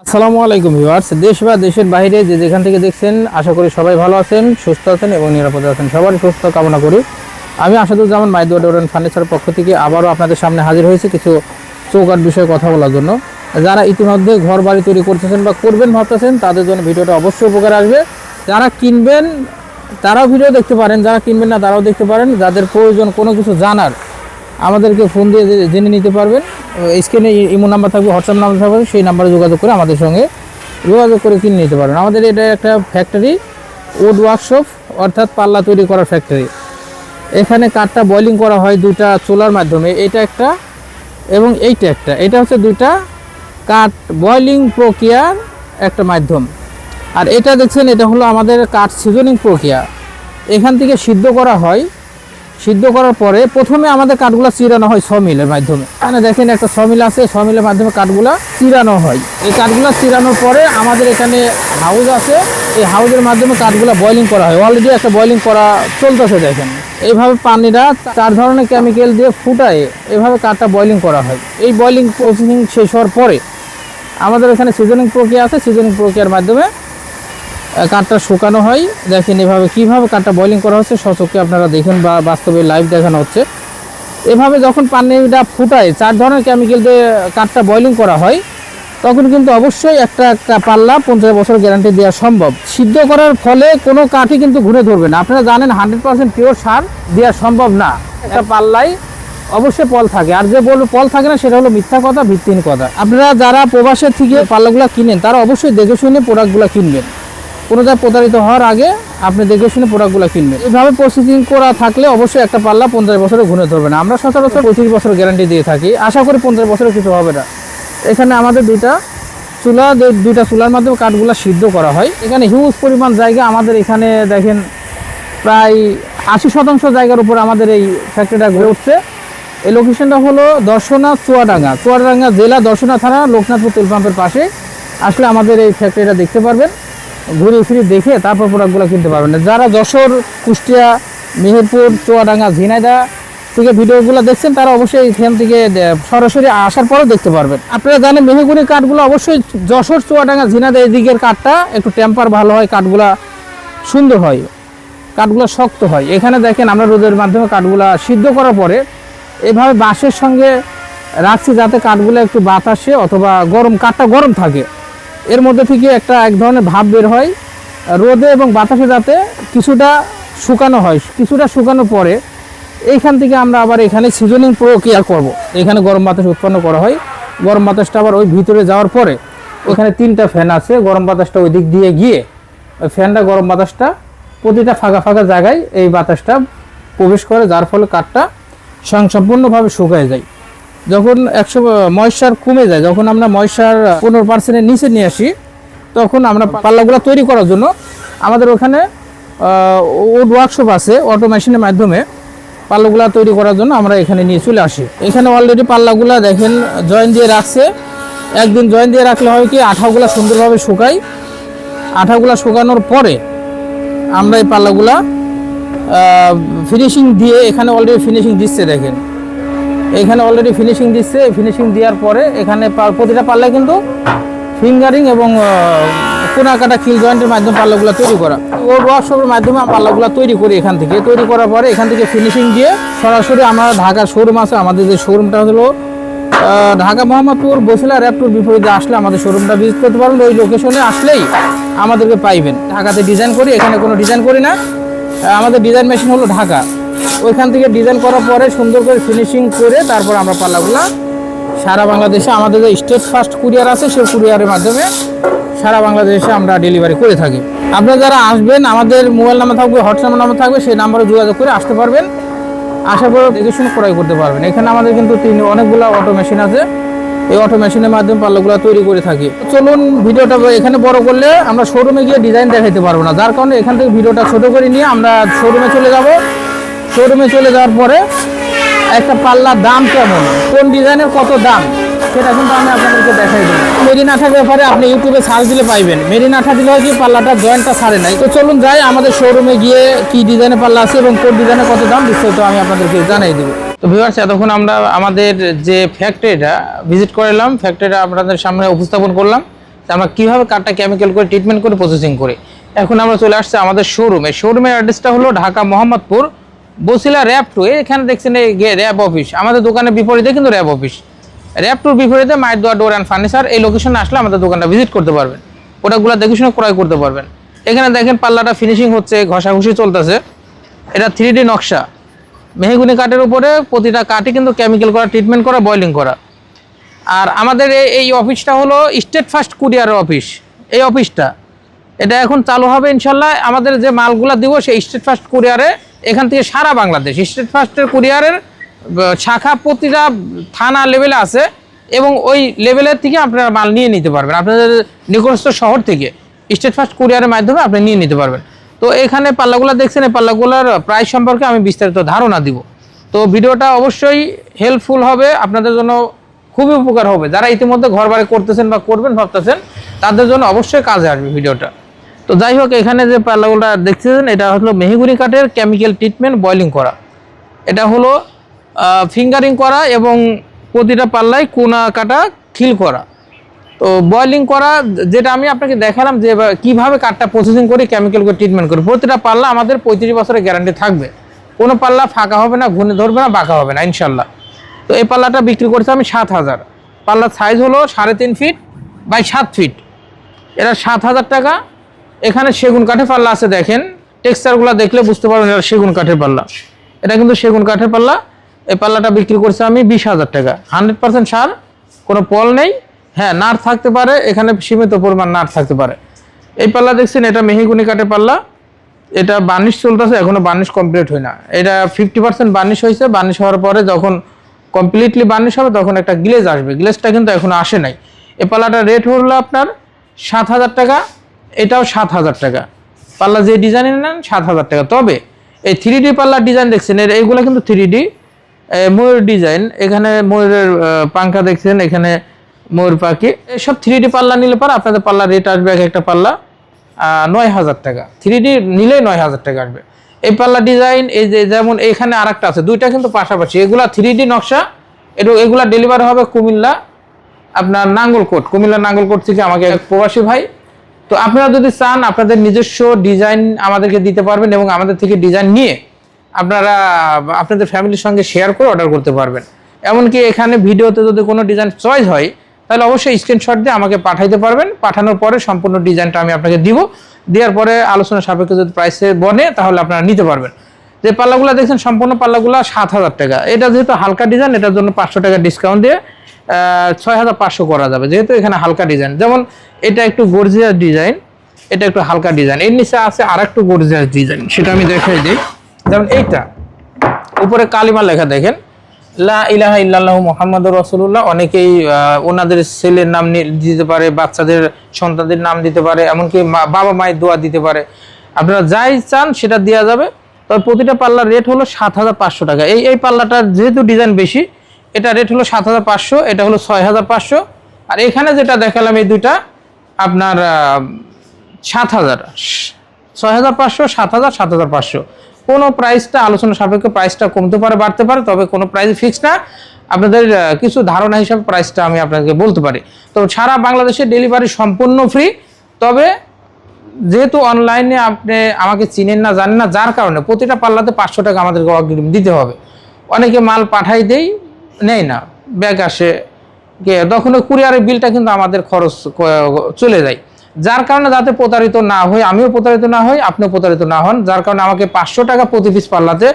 আসসালামু আলাইকুম ভিউয়ার্স, দেশ বা দেশের বাইরে যে যেখান থেকে দেখছেন আশা করি সবাই ভালো আছেন, সুস্থ আছেন এবং নিরাপদে আছেন। সবারই সুস্থ কামনা করি। আমি আসাদুজ্জামান মাইদুয়া ডোরেন ফার্নিচারের পক্ষ থেকে আবারও আপনাদের সামনে হাজির হয়েছি কিছু চৌকাঠ বিষয়ে কথা বলার জন্য। যারা ইতিমধ্যে ঘর বাড়ি তৈরি করতেছেন বা করবেন ভাবতেছেন তাদের জন্য ভিডিওটা অবশ্যই উপকার আসবে। যারা কিনবেন তারাও ভিডিও দেখতে পারেন, যারা কিনবেন না তারাও দেখতে পারেন। যাদের প্রয়োজন কোনো কিছু জানার আমাদেরকে ফোন দিয়ে জেনে নিতে পারবেন। স্ক্রিনে ইমো নাম্বার থাকবে, হোয়াটসঅ্যাপ নাম্বার থাকবে, সেই নাম্বারে যোগাযোগ করে আমাদের সঙ্গে যোগাযোগ করে কিনে নিতে পারবেন। আমাদের এটা একটা ফ্যাক্টরি, উড ওয়ার্কশপ অর্থাৎ পাল্লা তৈরি করার ফ্যাক্টরি। এখানে কাঠটা বয়লিং করা হয় দুইটা চুলার মাধ্যমে, এটা একটা এবং এইটা একটা। এটা হচ্ছে দুইটা কাঠ বয়লিং প্রক্রিয়ার একটা মাধ্যম। আর এটা দেখছেন, এটা হলো আমাদের কাঠ সিজনিং প্রক্রিয়া। এখান থেকে সিদ্ধ করা হয়, সিদ্ধ করার পরে প্রথমে আমাদের কাঠগুলো চিরানো হয় সমিলের মাধ্যমে। এখানে দেখেন একটা সমিল আছে, সমিলের মাধ্যমে কাঠগুলো চিরানো হয়। এই কাঠগুলো চিরানোর পরে আমাদের এখানে হাউস আছে, এই হাউসের মাধ্যমে কাঠগুলো বয়লিং করা হয়। অলরেডি একটা বয়লিং করা চলতেছে দেখেন। এইভাবে পানিটা 4 ধরনের কেমিক্যাল দিয়ে ফুটায় এইভাবে কাঠটা বয়লিং করা হয়। এই বয়লিং প্রসেসিং শেষ হওয়ার পরে আমাদের এখানে সিজনিং প্রক্রিয়া আছে, সিজনিং প্রক্রিয়ার মাধ্যমে কাঠটা শুকানো হয়। দেখেন এভাবে কীভাবে কাঠটা বয়লিং করা হচ্ছে, সচক্ষে আপনারা দেখেন বা বাস্তবে লাইভ দেখানো হচ্ছে। এভাবে যখন পানিটা ফুটায় 4 ধরনের কেমিক্যাল দিয়ে কাঠটা বয়লিং করা হয়, তখন কিন্তু অবশ্যই একটা পাল্লা 50 বছর গ্যারান্টি দেওয়া সম্ভব। সিদ্ধ করার ফলে কোনো কাঠই কিন্তু ঘুরে ধরবে না। আপনারা জানেন 100% পিওর সার দেওয়া সম্ভব না। একটা পাল্লায় অবশ্যই পল থাকে, আর যে বলবে পল থাকে না সেটা হলো মিথ্যা কথা, ভিত্তিহীন কথা। আপনারা যারা প্রবাসের থেকে পাল্লাগুলো কিনেন তারা অবশ্যই দেখে শুনে প্রোডাক্টগুলো কিনবেন। কোনো জায়গায় প্রতারিত হওয়ার আগে আপনি দেখে শুনে প্রোডাক্টগুলো কিনবেন। এইভাবে প্রসেসিং করা থাকলে অবশ্যই একটা পাল্লা 50 বছরে ঘুরে ধরবে না। আমরা সচরাচর 25 বছর গ্যারান্টি দিয়ে থাকি, আশা করি 50 বছরে কিছু হবে না। এখানে আমাদের দুইটা চুলার মাধ্যমে কাঠগুলো সিদ্ধ করা হয়। এখানে হিউজ পরিমাণ জায়গা আমাদের এখানে দেখেন, প্রায় 80% জায়গার উপর আমাদের এই ফ্যাক্টরিটা গড়ে উঠছে। এই লোকেশনটা হলো দর্শনা চুয়াডাঙ্গা জেলা, দর্শনা থানা, লোকনাথপুর তেল পাম্পের পাশে। আসলে আমাদের এই ফ্যাক্টরিটা দেখতে পারবেন, ঘুরে ফিরে দেখে তারপর প্রোডাক্টগুলো কিনতে পারবেন। যারা যশোর, কুষ্টিয়া, মেহেরপুর, চুয়াডাঙ্গা, ঝিনাইদহ থেকে ভিডিওগুলো দেখছেন তারা অবশ্যই এখান থেকে সরাসরি আসার পরেও দেখতে পারবেন। আপনারা জানেন মেহগুনির কাঠগুলো অবশ্যই যশোর, চুয়াডাঙ্গা, ঝিনাইদহ এই দিকের কাঠটা একটু টেম্পার ভালো হয়, কাঠগুলা সুন্দর হয়, কাঠগুলো শক্ত হয়। এখানে দেখেন আমরা রোদের মাধ্যমে কাঠগুলা সিদ্ধ করার পরে এভাবে বাঁশের সঙ্গে রাখছি যাতে কাঠগুলো একটু বাতাসে অথবা কাঠটা গরম থাকে। এর মধ্যে থেকে এক ধরনের ভাপ বের হয়, রোদে এবং বাতাসে যাতে কিছুটা শুকানো হয়। কিছুটা শুকানোর পরে এইখান থেকে আমরা আবার এখানে সিজনিং প্রক্রিয়া করব। এখানে গরম বাতাস উৎপন্ন করা হয়। গরম বাতাসটা আবার ওই ভিতরে যাওয়ার পরে ওখানে 3টা ফ্যান আছে, গরম বাতাসটা ওই দিক দিয়ে গিয়ে ওই ফ্যানটা গরম বাতাসটা প্রতিটা ফাঁকা জায়গায় এই বাতাসটা প্রবেশ করে, যার ফলে কাঠটা সম্পূর্ণভাবে শুকায় যায়। যখন 100 ময়েশ্চার কমে যায়, যখন আমরা ময়েশ্চার 15%-এর নিচে নিয়ে আসি, তখন আমরা পাল্লাগুলো তৈরি করার জন্য আমাদের ওখানে উড ওয়ার্কশপ আছে, অটো মেশিনের মাধ্যমে পাল্লাগুলো তৈরি করার জন্য আমরা এখানে নিয়ে চলে আসি। এখানে অলরেডি পাল্লাগুলো দেখেন জয়েন দিয়ে রাখছে। একদিন জয়েন দিয়ে রাখলে হয় কি, আঠাগুলো সুন্দরভাবে শুকায়। আঠাগুলো শুকানোর পরে আমরা এই পাল্লাগুলা ফিনিশিং দিয়ে, এখানে অলরেডি ফিনিশিং দিচ্ছে দেখেন, এখানে অলরেডি ফিনিশিং দিচ্ছে। ফিনিশিং দেওয়ার পরে এখানে প্রতিটা পাল্লায় কিন্তু ফিঙ্গারিং এবং কোনা কাটা খিল জয়েন্টের মাধ্যমে পাল্লাগুলো তৈরি করা। ওর ওয়ার্কশপের মাধ্যমে পাল্লাগুলো তৈরি করি। এখান থেকে তৈরি করার পরে এখান থেকে ফিনিশিং দিয়ে সরাসরি আমরা ঢাকার শোরুম আছে, আমাদের যে শোরুমটা হলো ঢাকা মোহাম্মদপুর বসিলা র্যাপটোর বিপরীতে আসলে আমাদের শোরুমটা ভিজিট করতে পারবেন। ওই লোকেশনে আসলেই আমাদেরকে পাইবেন। ঢাকাতে ডিজাইন করি, এখানে কোনো ডিজাইন করি না। আমাদের ডিজাইন মেশিন হলো ঢাকা। ওইখান থেকে ডিজাইন করার পরে সুন্দর করে ফিনিশিং করে তারপর আমরা পাল্লাগুলো সারা বাংলাদেশে, আমাদের যে স্টেট ফার্স্ট কুরিয়ার আছে সেই কুরিয়ারের মাধ্যমে সারা বাংলাদেশে আমরা ডেলিভারি করে থাকি। আপনারা যারা আসবেন, আমাদের মোবাইল নাম্বার থাকবে, হোয়াটসঅ্যাপ নাম্বার থাকবে, সেই নাম্বারে যোগাযোগ করে আসতে পারবেন। আসার পরে দেখে শুনে ক্রয় করতে পারবেন। এখানে আমাদের কিন্তু অনেকগুলো অটো মেশিন আছে, এই অটো মেশিনের মাধ্যমে পাল্লাগুলো তৈরি করে থাকি। চলুন, ভিডিওটা এখানে বড় করলে আমরা শোরুমে গিয়ে ডিজাইন দেখাতে পারবো না, যার কারণে এখান থেকে ভিডিওটা ছোট করে নিয়ে আমরা শোরুমে চলে যাব। শোরুমে চলে যাওয়ার পরে একটা পাল্লার দাম কেমন, কোন ডিজাইনের কত দাম, সেটা কিন্তু আমি আপনাদেরকে দেখাই দেবো। মেরিনাঠার ব্যাপারে আপনি ইউটিউবে সার্চ দিলে পাইবেন। মেরিনাঠা দিলে হয় কি, পাল্লাটা জয়েন্টটা ছাড়ে নাই। তো চলুন যাই, আমাদের শোরুমে গিয়ে কি ডিজাইনের পাল্লা আছে এবং কোন ডিজাইনের কত দাম বিস্তারিত আমি আপনাদেরকে জানাই দেবো। তো ভিউয়ার্স, এতক্ষণ আমরা আমাদের যে ফ্যাক্টরিটা ভিজিট করলাম, ফ্যাক্টরিটা আপনাদের সামনে উপস্থাপন করলাম। আমরা কীভাবে কাঠটা কেমিক্যাল করে ট্রিটমেন্ট করে প্রসেসিং করি। এখন আমরা চলে আসছি আমাদের শোরুমে। শোরুমের অ্যাড্রেসটা হলো ঢাকা মোহাম্মদপুর বসিলা র্যাব 2। এখানে দেখছেন এই র্যাব অফিস, আমাদের দোকানের বিপরীতে কিন্তু র্যাব অফিস। র্যাব 2 বিপরীতে মায়ের দোয়া ডোর অ্যান্ড ফার্নিচার। এই লোকেশনে আসলে আমাদের দোকানটা ভিজিট করতে পারবেন, প্রোডাক্টগুলো দেখে শুনে ক্রয় করতে পারবেন। এখানে দেখেন পাল্লাটা ফিনিশিং হচ্ছে, ঘষাঘষি চলতেছে। এটা 3D নকশা, মেহগুনি কাঠের উপরে প্রতিটা কাঠই কিন্তু কেমিক্যাল করা, ট্রিটমেন্ট করা, বয়লিং করা। আর আমাদের এই অফিসটা হলো স্টেট ফার্স্ট কুরিয়ারের অফিস। এই অফিসটা এটা এখন চালু হবে ইনশাল্লাহ। আমাদের যে মালগুলো দিব সেই স্টেট ফার্স্ট কুরিয়ারে, এখান থেকে সারা বাংলাদেশ স্টেট ফার্স্টের কুরিয়ারের শাখা প্রতিটা থানা লেভেলে আছে এবং ওই লেভেলের থেকে আপনারা মাল নিয়ে নিতে পারবেন। আপনাদের নিকটস্থ শহর থেকে স্টেট ফার্স্ট কুরিয়ারের মাধ্যমে আপনি নিয়ে নিতে পারবেন। তো এখানে পাল্লাগুলো দেখছেন, এই পাল্লাগুলোর প্রাইস সম্পর্কে আমি বিস্তারিত ধারণা দিব। তো ভিডিওটা অবশ্যই হেল্পফুল হবে, আপনাদের জন্য খুবই উপকার হবে। যারা ইতিমধ্যে ঘর বাড়ি করতেছেন বা করবেন ভাবতেছেন তাদের জন্য অবশ্যই কাজে আসবে ভিডিওটা। তো যাই হোক, এখানে যে পাল্লাগুলো দেখতেছেন এটা হলো মেহগুনি কাঠের কেমিক্যাল ট্রিটমেন্ট বয়লিং করা। এটা হলো ফিঙ্গারিং করা এবং প্রতিটা পাল্লায় কোনা কাটা খিল করা। তো বয়লিং করা যেটা আমি আপনাকে দেখালাম যে কীভাবে কাঠটা প্রসেসিং করে কেমিক্যাল করে ট্রিটমেন্ট করে। প্রতিটা পাল্লা আমাদের 35 বছরের গ্যারান্টি থাকবে, কোনো পাল্লা ফাঁকা হবে না, ঘুরে ধরবে না, বাঁকা হবে না ইনশাল্লাহ। তো এই পাল্লাটা বিক্রি করছে আমি 7,000। পাল্লার সাইজ হলো 3.5 ফিট বাই 7 ফিট। এটা 7,000 টাকা। এখানে সেগুন কাঠের পাল্লা আছে, দেখেন টেক্সচারগুলো দেখলে বুঝতে পারবেন এটা সেগুন কাঠের পাল্লা। এটা কিন্তু সেগুন কাঠের পাল্লা। এই পাল্লাটা বিক্রি করছে আমি 20,000 টাকা। 100% সার, কোনো পল নেই। হ্যাঁ, নাট থাকতে পারে, এখানে সীমিত পরিমাণ নাট থাকতে পারে। এই পাল্লা দেখছেন, এটা মেহগুনি কাঠের পাল্লা। এটা বার্নিশ চলতেছে, এখনো বার্নিশ কমপ্লিট হয় না। এটা 50% বার্নিশ হয়েছে। বার্নিশ হওয়ার পরে যখন কমপ্লিটলি বার্নিশ হবে তখন একটা গ্লেজ আসবে, গ্লেজটা কিন্তু এখনো আসে নাই। এই পাল্লাটার রেট হলো আপনার 7,000 টাকা। এটাও 7,000 টাকা। পাল্লা যে ডিজাইনের নেন 7,000 টাকা। তবে এই 3D পাল্লার ডিজাইন দেখছেন, এইগুলো কিন্তু 3D ময়ূর ডিজাইন। এখানে ময়ূরের পাংখা দেখছেন, এখানে ময়ূর পাখি। এসব 3D পাল্লা নিলে পরে আপনাদের পাল্লার রেট আসবে এক একটা পাল্লা 9,000 টাকা। 3D নিলে 9,000 টাকা আসবে। এই পাল্লা ডিজাইন এই যে যেমন এখানে আর একটা আছে, দুইটা কিন্তু পাশাপাশি। এগুলা 3D নকশা, এগুলা ডেলিভারি হবে কুমিল্লা আপনার নাঙ্গলকোট। কুমিল্লা নাঙ্গলকোট থেকে আমাকে এক প্রবাসী ভাই। তো আপনারা যদি চান আপনাদের নিজস্ব ডিজাইন আমাদেরকে দিতে পারবেন এবং আমাদের থেকে ডিজাইন নিয়ে আপনারা আপনাদের ফ্যামিলির সঙ্গে শেয়ার করে অর্ডার করতে পারবেন। এমনকি এখানে ভিডিওতে যদি কোনো ডিজাইন চয়েস হয় তাহলে অবশ্যই স্ক্রিনশট দিয়ে আমাকে পাঠাইতে পারবেন। পাঠানোর পরে সম্পূর্ণ ডিজাইনটা আমি আপনাকে দিব। দেওয়ার পরে আলোচনা সাপেক্ষে যদি প্রাইসে বনে তাহলে আপনারা নিতে পারবেন। যে পাল্লাগুলো দেখছেন সম্পূর্ণ পাল্লাগুলো 7,000 টাকা। এটা যেহেতু হালকা ডিজাইন, এটার জন্য 500 টাকা ডিসকাউন্ট দিয়ে 6,500 করা যাবে, যেহেতু এখানে হালকা ডিজাইন। যেমন এটা একটু গর্জিয়াস ডিজাইন, এটা একটু হালকা ডিজাইন। এর নিচে আছে আর একটু গর্জিয়াস ডিজাইন, সেটা আমি দেখাই দিই। যেমন এইটা উপরে কালিমা লেখা দেখেন, লা ইলাহা ইল্লাল্লাহু মুহাম্মাদুর রাসূলুল্লাহ। অনেকেই ওনাদের ছেলের নাম দিতে পারে, বাচ্চাদের সন্তানদের নাম দিতে পারে, এমনকি বাবা মায়ের দোয়া দিতে পারে। আপনারা যাই চান সেটা দেওয়া যাবে। তবে প্রতিটা পাল্লার রেট হলো 7,500 টাকা। এই পাল্লাটার যেহেতু ডিজাইন বেশি, এটা রেট হলো 7,500, এটা হলো 6,500। আর এখানে যেটা দেখালাম এই দুইটা আপনার 7,000, 6,500, 7,000, 7,500। কোনো প্রাইসটা আলোচনা সাপেক্ষে প্রাইসটা কমতে পারে, বাড়তে পারে, তবে কোনো প্রাইস ফিক্স না। আপনাদের কিছু ধারণা হিসাবে প্রাইসটা আমি আপনাকে বলতে পারি। তো সারা বাংলাদেশে ডেলিভারি সম্পূর্ণ ফ্রি। তবে যেহেতু অনলাইনে আপনি আমাকে চিনেন না, জানেন না, যার কারণে প্রতিটা পাল্লাতে 500 টাকা আমাদেরকে অগ্রিম দিতে হবে। অনেকে মাল পাঠাই দেই, নেই না, ব্যাগ আসে, তখন ওই কুরিয়ারের বিলটা কিন্তু আমাদের খরচ চলে যায়। যার কারণে যাতে প্রতারিত না হই, আমিও প্রতারিত না হই, আপনিও প্রতারিত না হন, যার কারণে আমাকে 500 টাকা প্রতি পিস পাল্লাতে,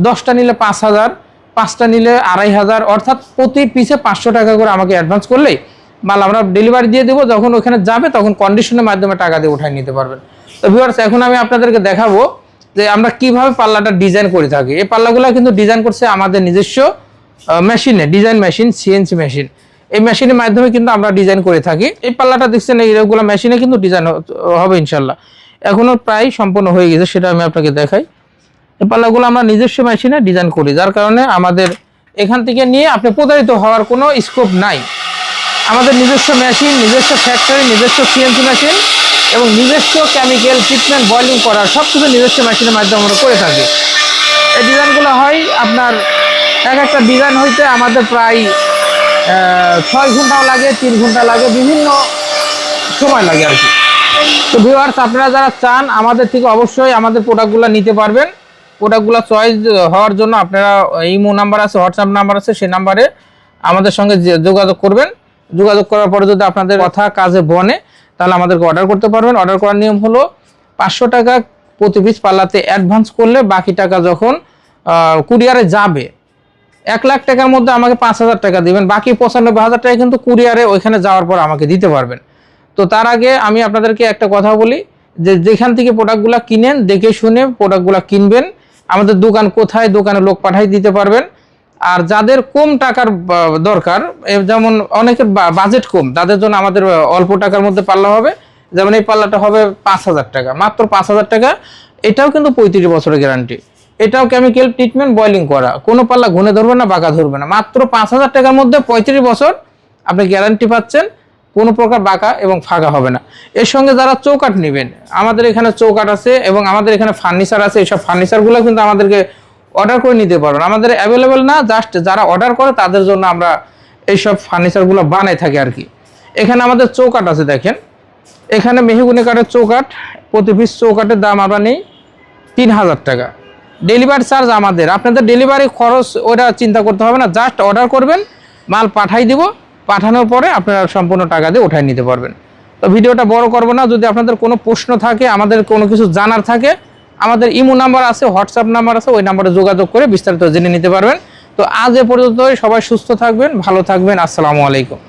10টা নিলে 5,000, 5টা নিলে 2,500, অর্থাৎ প্রতি পিসে 500 টাকা করে আমাকে অ্যাডভান্স করলেই মাল আমরা ডেলিভারি দিয়ে দেবো। যখন ওখানে যাবে তখন কন্ডিশনের মাধ্যমে টাকা দিয়ে উঠাই নিতে পারবেন। তো ভিউয়ার্স, এখন আমি আপনাদেরকে দেখাবো যে আমরা কিভাবে পাল্লাটা ডিজাইন করে থাকি। এই পাল্লাগুলো কিন্তু ডিজাইন করছে আমাদের নিজস্ব মেশিনে, ডিজাইন মেশিন, সিএনসি মেশিন। এই মেশিনের মাধ্যমে কিন্তু আমরা ডিজাইন করে থাকি। এই পাল্লাটা দেখছেন, এইগুলো মেশিনে কিন্তু ডিজাইন হবে ইনশাল্লাহ। এখনো প্রায় সম্পূর্ণ হয়ে গেছে, সেটা আমি আপনাকে দেখাই। এই পাল্লাগুলো আমরা নিজস্ব মেশিনে ডিজাইন করি, যার কারণে আমাদের এখান থেকে নিয়ে আপনি প্রতারিত হওয়ার কোনো স্কোপ নাই। আমাদের নিজস্ব মেশিন, নিজস্ব ফ্যাক্টরি, নিজস্ব সিএনসি মেশিন এবং নিজস্ব কেমিক্যাল ট্রিটমেন্ট, বয়লিং করার সব কিছু নিজস্ব মেশিনের মাধ্যমে আমরা করে থাকি। এই ডিজাইনগুলো হয় আপনার এক একটা ডিজাইন হইতে আমাদের প্রায় 6 ঘন্টাও লাগে, 3 ঘন্টা লাগে। বিভিন্ন সময় লাগে আর কি। তো ভিউয়ার্স, আপনারা যারা চান আমাদের থেকে অবশ্যই আমাদের প্রোডাক্টগুলো নিতে পারবেন। প্রোডাক্টগুলো চয়েস হওয়ার জন্য আপনারা ইমো নাম্বার আছে, হোয়াটসঅ্যাপ নাম্বার আছে, সেই নাম্বারে আমাদের সঙ্গে যোগাযোগ করবেন। যোগাযোগ করার পরে যদি আপনাদের কথা কাজে বনে তাহলে আমাদেরকে অর্ডার করতে পারবেন। অর্ডার করার নিয়ম হলো 500 টাকা প্রতি পিস পাল্লাতে অ্যাডভান্স করলে বাকি টাকা যখন কুরিয়ারে যাবে, 1 লাখ টাকার মধ্যে আমাকে 5,000 টাকা দিবেন, বাকি 95,000 টাকা কিন্তু কুরিয়ারে ওইখানে যাওয়ার পর আমাকে দিতে পারবেন। তো তার আগে আমি আপনাদেরকে একটা কথা বলি যে যেখান থেকে প্রোডাক্টগুলো কিনেন দেখে শুনে প্রোডাক্টগুলো কিনবেন। আমাদের দোকান কোথায়, দোকানে লোক পাঠাই দিতে পারবেন। আর যাদের কম টাকার দরকার, যেমন অনেকের বাজেট কম, তাদের জন্য আমাদের অল্প টাকার মধ্যে পাল্লা হবে। যেমন এই পাল্লাটা হবে 5,000 টাকা, মাত্র 5,000 টাকা। এটাও কিন্তু 35 বছরের গ্যারান্টি, এটাও কেমিক্যাল ট্রিটমেন্ট, বয়লিং করা, কোনো পাল্লা ঘুনে ধরবে না, বাঁকা ধরবে না। মাত্র 5,000 টাকার মধ্যে 35 বছর আপনি গ্যারান্টি পাচ্ছেন, কোনো প্রকার বাঁকা এবং ফাঁকা হবে না। এর সঙ্গে যারা চৌকাঠ নেবেন, আমাদের এখানে চৌকাঠ আছে এবং আমাদের এখানে ফার্নিচার আছে। এইসব ফার্নিচারগুলো কিন্তু আমাদেরকে অর্ডার করে নিতে পারবেন। আমাদের অ্যাভেলেবেল না, জাস্ট যারা অর্ডার করে তাদের জন্য আমরা এইসব ফার্নিচারগুলো বানাই থাকি আর কি। এখানে আমাদের চৌকাঠ আছে, দেখেন এখানে মেহগুনি কাঠের চৌকাঠ, প্রতি পিস চৌকাঠের দাম আমরা নেই 3,000 টাকা। ডেলিভারি চার্জ আমাদের, আপনাদের ডেলিভারি খরচ ওটা চিন্তা করতে হবে না, জাস্ট অর্ডার করবেন, মাল পাঠাই দিব, পাঠানোর পরে আপনারা সম্পূর্ণ টাকা দিয়ে উঠাই নিতে পারবেন। তো ভিডিওটা বড় করব না, যদি আপনাদের কোনো প্রশ্ন থাকে, আমাদের কোনো কিছু জানার থাকে, আমাদের ইমো নাম্বার আছে, হোয়াটসঅ্যাপ নাম্বার আছে, ওই নাম্বারে যোগাযোগ করে বিস্তারিত জেনে নিতে পারবেন। তো আজ এ পর্যন্তই, সবাই সুস্থ থাকবেন, ভালো থাকবেন, আসসালামু আলাইকুম।